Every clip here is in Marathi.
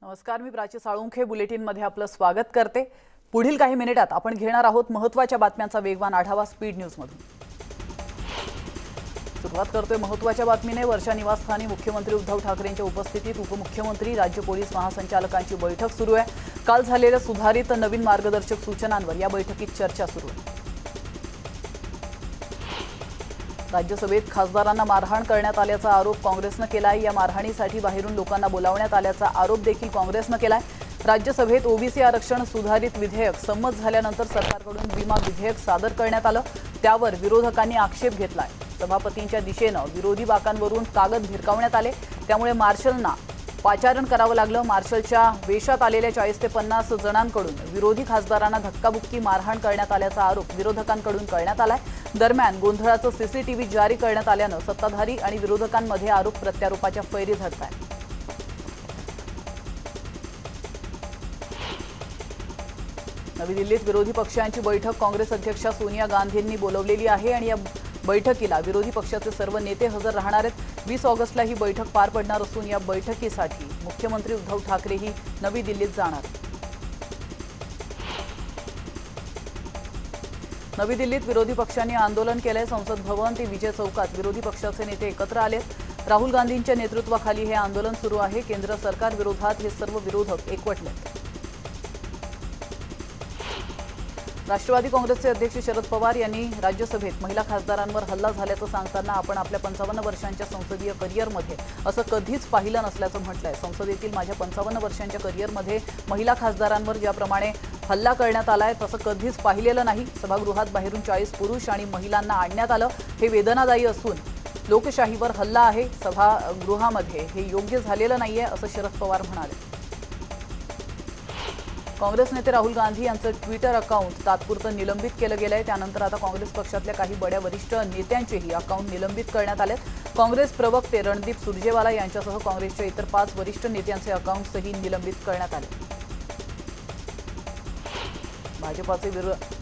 नमस्कार, मी प्राची साळुंखे बुलेटिनमध्ये आपलं स्वागत करते। पुढील काही मिनिटात आपण घेणार आहोत महत्त्वाच्या बातम्यांचा वेगवान आढावा स्पीड न्यूजमधून। सुरुवात करतोय महत्त्वाच्या बातमीने। वर्षा निवासस्थानी मुख्यमंत्री उद्धव ठाकरेंच्या उपस्थितीत उपमुख्यमंत्री, राज्य पोलीस महासंचालकांची बैठक सुरू आहे। काल झालेल्या सुधारित नवीन मार्गदर्शक सूचनांवर या बैठकीत चर्चा सुरू आहे। राज्यसभेत खासदारांना मारहाण करण्यात आल्याचा आरोप काँग्रेसने केलाय। या मारहाणीसाठी बाहेरून लोकांना बोलावण्यात आल्याचा आरोप देखील काँग्रेसने केलाय। राज्यसभेत ओबीसी आरक्षण सुधारित विधेयक संमत झाल्यानंतर सरकारकडून विमा विधेयक सादर करण्यात आलं, त्यावर विरोधकांनी आक्षेप घेतलाय। सभापतींच्या दिशेने विरोधी बाकांवरून कागद भिरकावण्यात आले, त्यामुळे मार्शलना पाचारण करावं लागलं। मार्शलच्या वेशात आलेल्या 40 ते 50 जणांकडून विरोधी खासदारांना धक्काबुक्की मारहाण करण्यात आल्याचा आरोप विरोधकांकडून करण्यात आलाय। दरम्यान गोंधळाचं सीसीटीव्ही जारी करण्यात आल्यानं सत्ताधारी आणि विरोधकांमध्ये आरोप प्रत्यारोपाच्या फैरी झडतायत। नवी दिल्लीत विरोधी पक्षांची बैठक काँग्रेस अध्यक्षा सोनिया गांधींनी बोलावलेली आहे आणि या बैठकीला विरोधी पक्षाचे सर्व नेते हजर राहणार आहेत। 20 ऑगस्टला ही बैठक पार पडणार असून या बैठकीसाठी मुख्यमंत्री उद्धव ठाकरेही नवी दिल्लीत जाणार। नवी दिल्लीत विरोधी पक्षांनी आंदोलन केलंय। संसद भवन ते विजय चौकात विरोधी पक्षाचे नेते एकत्र आलेत। राहुल गांधींच्या नेतृत्वाखाली हे आंदोलन सुरू आहे। केंद्र सरकार विरोधात हे सर्व विरोधक एकवटलेत। राष्ट्रवादी काँग्रेसचे अध्यक्ष शरद पवार यांनी राज्यसभेत महिला खासदारांवर हल्ला झाल्याचं सांगताना आपण आपल्या 55 वर्षांच्या संसदीय करिअरमध्ये असं कधीच पाहिलं नसल्याचं म्हटलंय। संसदेतील माझ्या 55 वर्षांच्या करिअरमध्ये महिला खासदारांवर ज्याप्रमाणे हल्ला करण्यात आलाय तसं कधीच पाहिलेलं नाही। सभागृहात बाहेरून 40 पुरुष आणि महिलांना आणण्यात आलं, हे वेदनादायी असून लोकशाहीवर हल्ला आहे। सभागृहामध्ये हे योग्य झालेलं नाहीये असं शरद पवार म्हणाले। काँग्रेस नेते राहुल गांधी यांचं ट्विटर अकाउंट तात्पुरतं निलंबित केलं गेलंय। त्यानंतर आता काँग्रेस पक्षातल्या काही बड्या वरिष्ठ नेत्यांचेही अकाउंट निलंबित करण्यात आलेत। काँग्रेस प्रवक्ते रणदीप सुरजेवाला यांच्यासह काँग्रेसच्या इतर 5 वरिष्ठ नेत्यांचे अकाउंट्सही निलंबित करण्यात आले। भाजपाचे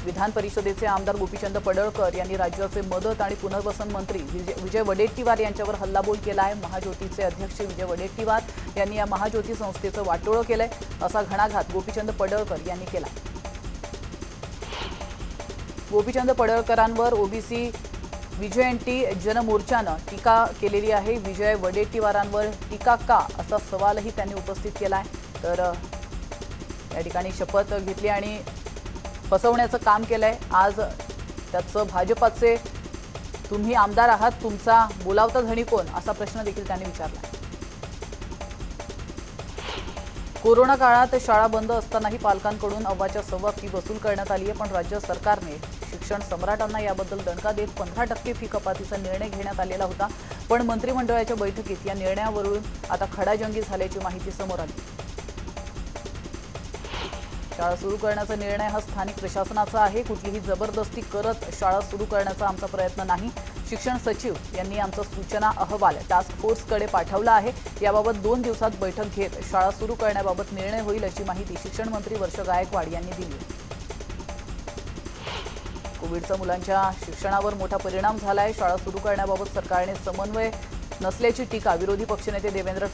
विधान परिषदेचे आमदार गोपीचंद पडळकर यांनी राज्याचे मदत आणि पुनर्वसन मंत्री विजय वडेट्टीवार यांच्यावर हल्लाबोल केला आहे। महाज्योतीचे अध्यक्ष विजय वडेट्टीवार यांनी या महाज्योती संस्थेचं वाटोळं केलंय असा घणाघात गोपीचंद पडळकर यांनी केला। गोपीचंद पडळकरांवर ओबीसी विजयंती जनमोर्चानं टीका केलेली आहे। विजय वडेट्टीवारांवर टीका का असा सवालही त्यांनी उपस्थित केलाय। तर या ठिकाणी शपथ घेतली आणि फसवण्याचं काम केलंय। आज त्याचं भाजपाचे तुम्ही आमदार आहात, तुमचा बोलावता धणी कोण असा प्रश्न देखील त्यांनी विचारला। कोरोना काळात शाळा बंद असतानाही पालकांकडून अव्वाच्या सव्वा फी वसूल करण्यात आली आहे, पण राज्य सरकारने शिक्षण सम्राटांना याबद्दल दणका देत 15% फी कपातीचा निर्णय घेण्यात आलेला होता। पण मंत्रिमंडळाच्या बैठकीत या निर्णयावरून आता खडाजंगी झाल्याची माहिती समोर आली। शाळा सुरू करण्याचा निर्णय हा स्थानिक प्रशासनाचा आहे। कुठलीही जबरदस्ती करत शाळा सुरू करण्याचा आमचा प्रयत्न नाही। शिक्षण सचिव यांनी आमचा सूचना अहवाल टास्क फोर्सकडे पाठवला आहे। याबाबत 2 दिवसात बैठक घेत शाळा सुरू करण्याबाबत निर्णय होईल अशी माहिती शिक्षण मंत्री वर्षा गायकवाड यांनी दिली। कोविडचा मुलांच्या शिक्षणावर मोठा परिणाम झालाय। शाळा सुरू करण्याबाबत सरकारने समन्वय नसल्याची टीका विरोधी पक्षनेते देवेंद्र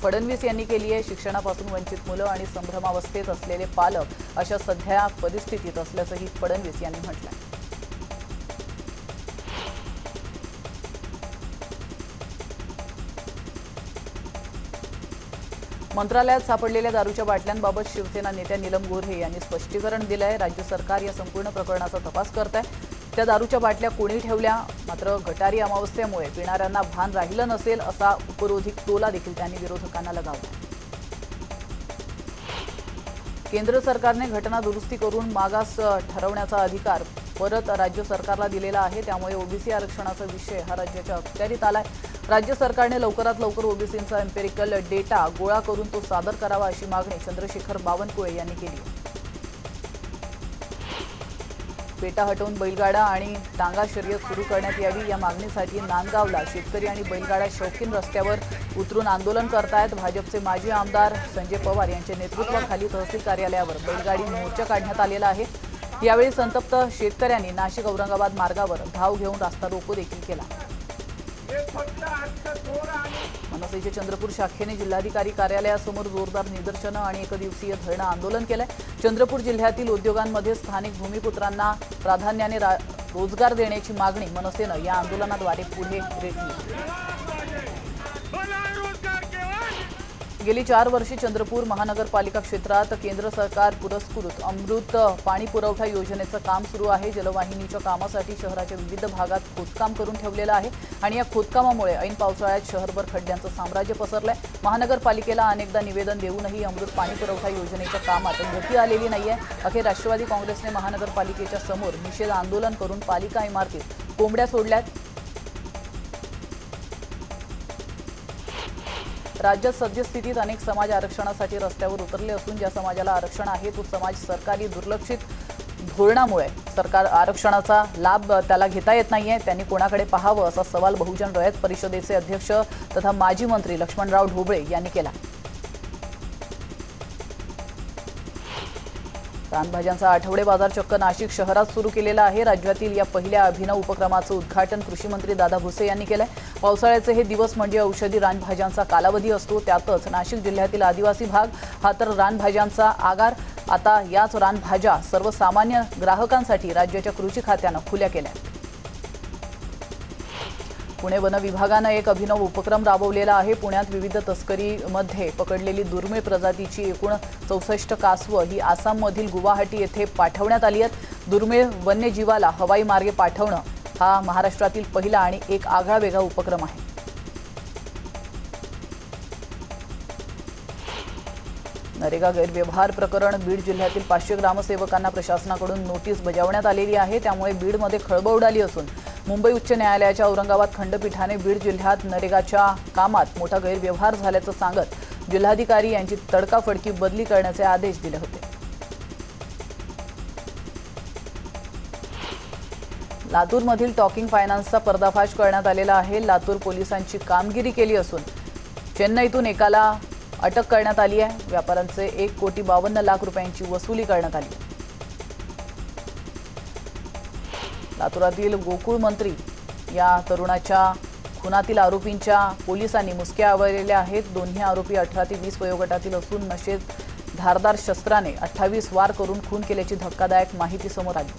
फडणवीस यांनी केली आहे। शिक्षणापासून वंचित मुलं आणि संभ्रमावस्थेत असलेले पालक अशा सध्या परिस्थितीत असल्याचंही फडणवीस यांनी म्हटलंय। मंत्रालयात सापडलेल्या दारूच्या बाटल्यांबाबत शिवसेना नेत्या नीलम गोऱ्हे यांनी स्पष्टीकरण दिलंय। राज्य सरकार या संपूर्ण प्रकरणाचा तपास करत आहे। त्या दारूच्या बाटल्या कोणी ठेवल्या, मात्र गटारी अमावस्येमुळे पिणाऱ्यांना भान राहिलं नसेल असा उपरोधिक टोला देखील त्यांनी विरोधकांना लगावला। केंद्र सरकारने घटना दुरुस्ती करून मागास ठरवण्याचा अधिकार परत राज्य सरकारला दिलेला आहे, त्यामुळे ओबीसी आरक्षणाचा विषय हा राज्याच्या अखत्यारीत आलाय। राज्य सरकारने लवकरात लवकर ओबीसींचा एम्पिरिकल डेटा गोळा करून तो सादर करावा अशी मागणी चंद्रशेखर बावनकुळे यांनी केली आहे। पेटा हटवून बैलगाडा आणि टांगा शर्यत सुरू करण्यात यावी या मागणीसाठी नांदगावला शेतकरी आणि बैलगाडा शौकीन रस्त्यावर उतरून आंदोलन करतायत। भाजपचे माजी आमदार संजय पवार यांच्या नेतृत्वाखाली तहसील कार्यालयावर बैलगाडी मोर्चा काढण्यात आलेला आहे। यावेळी संतप्त शेतकऱ्यांनी नाशिक औरंगाबाद मार्गावर धाव घेऊन रास्ता रोको देखील केला। मनसेचे चंद्रपूर शाखेने जिल्हाधिकारी कार्यालयासमोर जोरदार निदर्शनं आणि एकदिवसीय धरणं आंदोलन केलंय। चंद्रपूर जिल्ह्यातील उद्योगांमध्ये स्थानिक भूमिपुत्रांना प्राधान्याने रोजगार देण्याची मागणी मनसेनं या आंदोलनाद्वारे पुढे रेटली। गेली 4 वर्षे चंद्रपूर महानगरपालिका क्षेत्रात केंद्र सरकार पुरस्कृत अमृत पाणी पुरवठा योजनेचं काम सुरू आहे। जलवाहिनीच्या कामासाठी शहराच्या विविध भागात खोदकाम करून ठेवलेलं आहे आणि या खोदकामामुळे ऐन पावसाळ्यात शहरभर खड्ड्यांचं साम्राज्य पसरलंय। महानगरपालिकेला अनेकदा निवेदन देऊनही अमृत पाणी पुरवठा योजनेच्या कामात गती आलेली नाहीये। अखेर राष्ट्रवादी काँग्रेसने महानगरपालिकेच्या समोर निषेध आंदोलन करून पालिका इमारतीत कोंबड्या सोडल्यात। राज्यात सद्यस्थितीत अनेक समाज आरक्षणासाठी रस्त्यावर उतरले असून ज्या समाजाला आरक्षण आहे तो समाज सरकारी दुर्लक्षित धोरणामुळे सरकार आरक्षणाचा लाभ त्याला घेता येत नाहीये। त्यांनी कोणाकडे पाहावं असा सवाल बहुजन रयत परिषदेचे अध्यक्ष तथा माजी मंत्री लक्ष्मणराव ढोबळे यांनी केला। रानभाज्यांचा आठवडे बाजार चक्क नाशिक शहरात सुरू केलेला आहे। राज्यातील या पहिल्या अभिनव उपक्रमाचं उद्घाटन कृषी मंत्री दादा भुसे यांनी केलंय। पावसाळ्याचे हे दिवस म्हणजे औषधी रानभाज्यांचा कालावधी असतो, त्यातच नाशिक जिल्ह्यातील आदिवासी भाग हा तर रानभाज्यांचा आगार। आता याच रानभाज्या सर्वसामान्य ग्राहकांसाठी राज्याच्या कृषी खात्यानं खुल्या केल्या। पुणे वन विभागानं एक अभिनव उपक्रम राबवलेला आहे। पुण्यात विविध तस्करीमध्ये पकडलेली दुर्मिळ प्रजातीची एकूण 64 कासवं ही आसाममधील गुवाहाटी येथे पाठवण्यात आली आहेत। दुर्मिळ वन्यजीवाला हवाई मार्गे पाठवणं हा महाराष्ट्रातील पहिला आणि एक आगळावेगळा उपक्रम आहे। नरेगा गैरव्यवहार प्रकरण बीड जिल्ह्यातील 500 ग्रामसेवकांना प्रशासनाकडून नोटीस बजावण्यात आलेली आहे। त्यामुळे बीडमध्ये खळबळ उडाली असून मुंबई उच्च न्यायालयाच्या औरंगाबाद खंडपीठाने बीड जिल्ह्यात नरेगाच्या कामात मोठा गैरव्यवहार झाल्याचं सांगत जिल्हाधिकारी यांची तडकाफडकी बदली करण्याचे आदेश दिले होते। लातूरमधील टॉकिंग फायनान्सचा पर्दाफाश करण्यात आलेला आहे। लातूर पोलिसांची कामगिरी केली असून चेन्नईतून एकाला अटक करण्यात आली आहे। व्यापाऱ्यांचे 1,52,00,000 रुपयांची वसुली करण्यात आली आहे। लातूरातील गोकुळ मंत्री या तरुणाच्या खुनातील आरोपींच्या पोलिसांनी मुसक्या आवळलेल्या आहेत। दोन्ही आरोपी 18 ते 20 वयोगटातील असून नशेत धारदार शस्त्राने 28 वार करून खून केल्याची धक्कादायक माहिती समोर आली।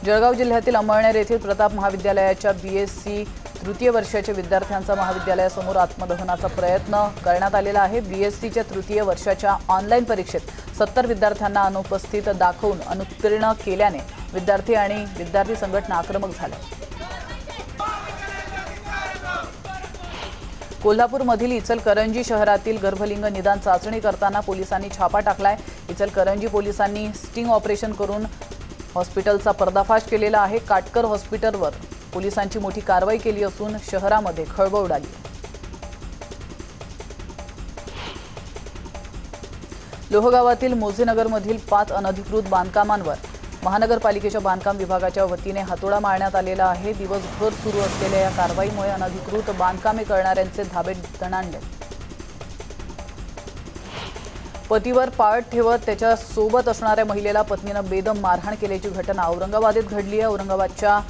जळगाव जिल्ह्यातील अंमळनेर येथील प्रताप महाविद्यालयाच्या BSc तृतीय वर्षाच्या विद्यार्थ्यांचा महाविद्यालयासमोर आत्मदहनाचा प्रयत्न करण्यात आलेला आहे। BScच्या तृतीय वर्षाच्या ऑनलाईन परीक्षेत 70 विद्यार्थ्यांना अनुपस्थित दाखवून अनुत्तीर्ण केल्याने विद्यार्थी आणि विद्यार्थी संघटना आक्रमक झाल्या। कोल्हापूरमधील इचलकरंजी शहरातील गर्भलिंग निदान चाचणी करताना पोलिसांनी छापा टाकलाय। इचलकरंजी पोलिसांनी स्टिंग ऑपरेशन करून हॉस्पिटलचा पर्दाफाश केलेला आहे। काटकर हॉस्पिटलवर पोलिसांची मोठी कारवाई केली असून शहरामध्ये खळबळ उडाली आहे। लोहगावातील मोजेनगरमधील 5 अनधिकृत बांधकामांवर महानगरपालिकेच्या बांधकाम विभागाच्या वतीने हातोडा मारण्यात आलेला आहे। दिवसभर सुरू असलेल्या या कारवाईमुळे अनधिकृत बांधकामे करणाऱ्यांचे धाबे दणाणले। पतीवर पाळत ठेवत त्याच्या सोबत असणाऱ्या महिलेला पत्नीनं बेदम मारहाण केल्याची घटना औरंगाबादेत घडली आहे। औरंगाबादच्या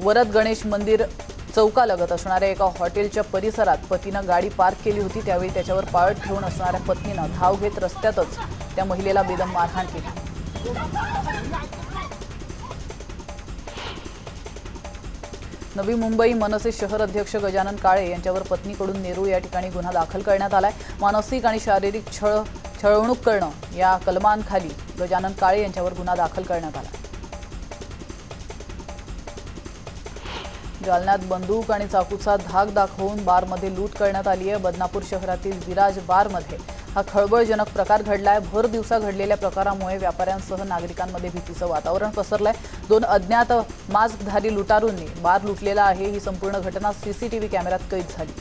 वरद गणेश मंदिर चौकालगत असणाऱ्या एका हॉटेलच्या परिसरात पतीनं गाडी पार्क केली होती। त्यावेळी त्याच्यावर पाळत ठेवून असणाऱ्या पत्नीनं धाव घेत रस्त्यातच त्या महिलेला बेदम मारहाण केली। नवी मुंबई मनसे शहर अध्यक्ष गजानन काळे यांच्यावर पत्नीकडून नेरूळ या ठिकाणी गुन्हा दाखल करण्यात आलाय। मानसिक आणि शारीरिक छळवणूक करणं या कलमांखाली गजानन काळे यांच्यावर गुन्हा दाखल करण्यात आला। जालन्यात बंदूक आणि चाकूचा धाक दाखवून बारमध्ये लूट करण्यात आली आहे। बदनापूर शहरातील विराज बारमध्ये हा खळबळजनक प्रकार घडलाय। भर दिवसा घडलेल्या प्रकारामुळे व्यापाऱ्यांसह नागरिकांमध्ये भीतीचं वातावरण पसरलंय। 2 अज्ञात मास्कधारी लुटारूंनी बार लुटलेला आहे। ही संपूर्ण घटना CCTV कॅमेऱ्यात कैद झाली।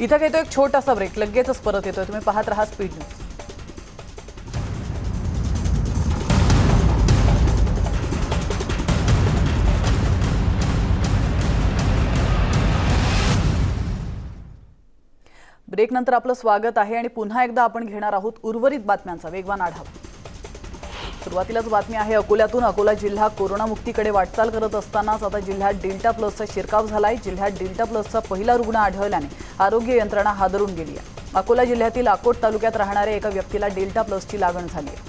इथं घेतो एक छोटासा ब्रेक, लगेचच परत येतोय। तुम्ही पाहत रहा स्पीड न्यूज। ब्रेक नंतर आपलं स्वागत आहे आणि पुन्हा एकदा आपण घेणार आहोत उर्वरित बातम्यांचा वेगवान आढावा। सुरुवातीलाच बातमी आहे अकोल्यातून. अकोला जिल्हा कोरोनामुक्तीकडे वाटचाल करत असतानाच आता जिल्ह्यात डेल्टा प्लसचा शिरकाव झालाय. जिल्ह्यात डेल्टा प्लसचा पहिला रुग्ण आढळल्याने आरोग्य यंत्रणा हादरून गेली आहे. अकोला जिल्ह्यातील अकोट तालुक्यात राहणाऱ्या एका व्यक्तीला डेल्टा प्लसची लागण झाली आहे.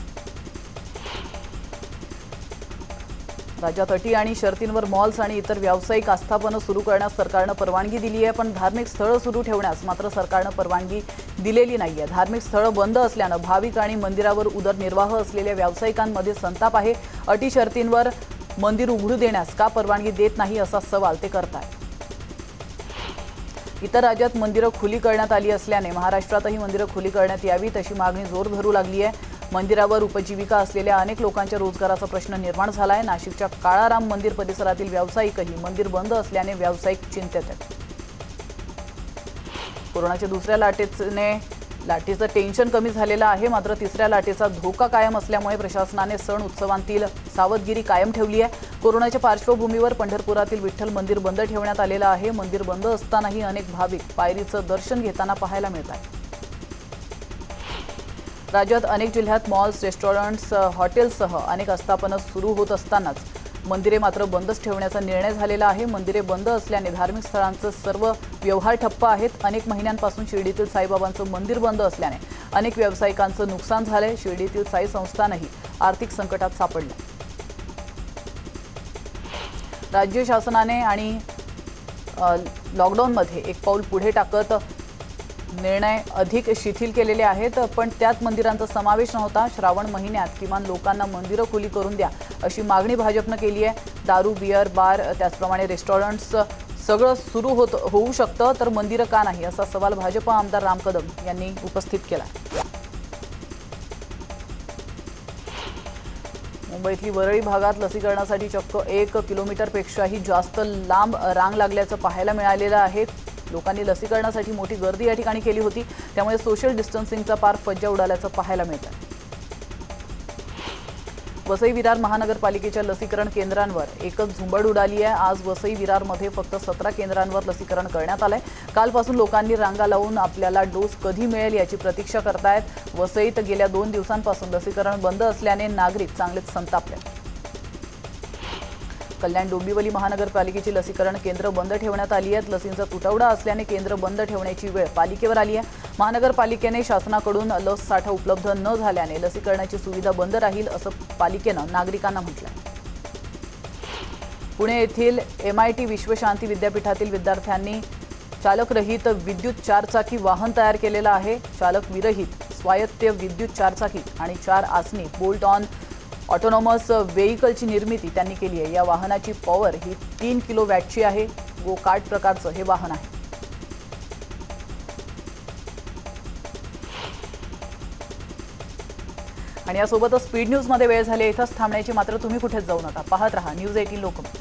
राज्यात अटी आणि शर्तींवर मॉल्स आणि इतर व्यावसायिक आस्थापनं सुरू करण्यास सरकारनं परवानगी दिली आहे, पण धार्मिक स्थळं सुरू ठेवण्यास मात्र सरकारनं परवानगी दिलेली नाहीये. धार्मिक स्थळं बंद असल्यानं भाविक आणि मंदिरावर उदरनिर्वाह असलेल्या व्यावसायिकांमध्ये संताप आहे. अटी शर्तींवर मंदिर उघडू देण्यास का परवानगी देत नाही असा सवाल ते करतायत. इतर राज्यात मंदिरं खुली करण्यात आली असल्याने महाराष्ट्रातही मंदिरं खुली करण्यात यावीत अशी मागणी जोर धरू लागली आहे. मंदिरावर उपजीविका असलेल्या अनेक लोकांच्या रोजगाराचा प्रश्न निर्माण झाला आहे. नाशिकच्या काळाराम मंदिर परिसरातील व्यावसायिकही मंदिर बंद असल्याने व्यावसायिक चिंतेत आहेत. कोरोनाच्या दुसऱ्या लाटेचं टेन्शन कमी झालेलं आहे, मात्र तिसऱ्या लाटेचा धोका कायम असल्यामुळे प्रशासनाने सण उत्सवांतील सावधगिरी कायम ठेवली आहे. कोरोनाच्या पार्श्वभूमीवर पंढरपुरातील विठ्ठल मंदिर बंद ठेवण्यात आलेलं आहे. मंदिर बंद असतानाही अनेक भाविक पायरीचं दर्शन घेताना पाहायला मिळत आहे. राज्यात अनेक जिल्ह्यात मॉल्स, रेस्टॉरंट्स, हॉटेल्ससह अनेक आस्थापनं सुरू होत असतानाच मंदिरे मात्र बंदच ठेवण्याचा निर्णय झालेला आहे. मंदिरे बंद असल्याने धार्मिक स्थळांचे सर्व व्यवहार ठप्प आहेत. अनेक महिन्यांपासून शिर्डीतील साईबाबांचं मंदिर बंद असल्याने अनेक व्यावसायिकांचं नुकसान झालंय. शिर्डीतील साई संस्थानही आर्थिक संकटात सापडलं. राज्य शासनाने आणि लॉकडाऊनमध्ये एक पाऊल पुढे टाकत निर्णय अधिक शिथिल केलेले आहेत, पण त्यात मंदिरांचा समावेश नव्हता. श्रावण महिन्यात किमान लोकांना मंदिरं खुली करून द्या अशी मागणी भाजपनं केली आहे. दारू, बियर, बार, त्याचप्रमाणे रेस्टॉरंट्स सगळं सुरू होऊ शकतं, तर मंदिरं का नाही असा सवाल भाजप आमदार राम कदम यांनी उपस्थित केला. मुंबईतली वरळी भागात लसीकरणासाठी चक्क 1 किलोमीटरपेक्षाही जास्त लांब रांग लागल्याचं पाहायला मिळालेलं आहे. लोकांनी लसीकरणासाठी मोठी गर्दी या ठिकाणी केली होती, त्यामुळे सोशल डिस्टन्सिंगचा पार फज्जा उडाल्याचं पाहायला मिळतं. वसई विरार महानगरपालिकेच्या लसीकरण केंद्रांवर एकच झुंबड उडाली आहे. आज वसई विरारमध्ये फक्त 17 केंद्रांवर लसीकरण करण्यात आलंय. कालपासून लोकांनी रांगा लावून आपल्याला डोस कधी मिळेल याची प्रतीक्षा करतायत. वसईत गेल्या 2 दिवसांपासून लसीकरण बंद असल्याने नागरिक चांगलेच संतापले. कल्याण डोंबिवली महानगरपालिकेची लसीकरण केंद्र बंद ठेवण्यात आली आहेत. लसींचा तुटवडा असल्याने केंद्र बंद ठेवण्याची वेळ पालिकेवर आली आहे. महानगरपालिकेने शासनाकडून लस साठा उपलब्ध न झाल्याने लसीकरणाची सुविधा बंद राहील असं पालिकेनं नागरिकांना म्हटलंय. पुणे येथील MIT विश्वशांती विद्यापीठातील विद्यार्थ्यांनी चालकरहित विद्युत 4-चाकी वाहन तयार केलेलं आहे. चालक विरहित स्वायत्त विद्युत 4-चाकी आणि 4 आसनी बोल्ट ऑन ऑटोनॉमस व्हेइकलची निर्मिती त्यांनी केली आहे. या वाहनाची पॉवर ही 3 किलो वॅटची आहे. गो कार्ट प्रकारचं हे वाहन आहे. आणि यासोबतच स्पीड न्यूजमध्ये वेळ झाली. इथंच थांबण्याची, मात्र तुम्ही कुठेच जाऊ नका. पाहत रहा न्यूज 18 लोकमत.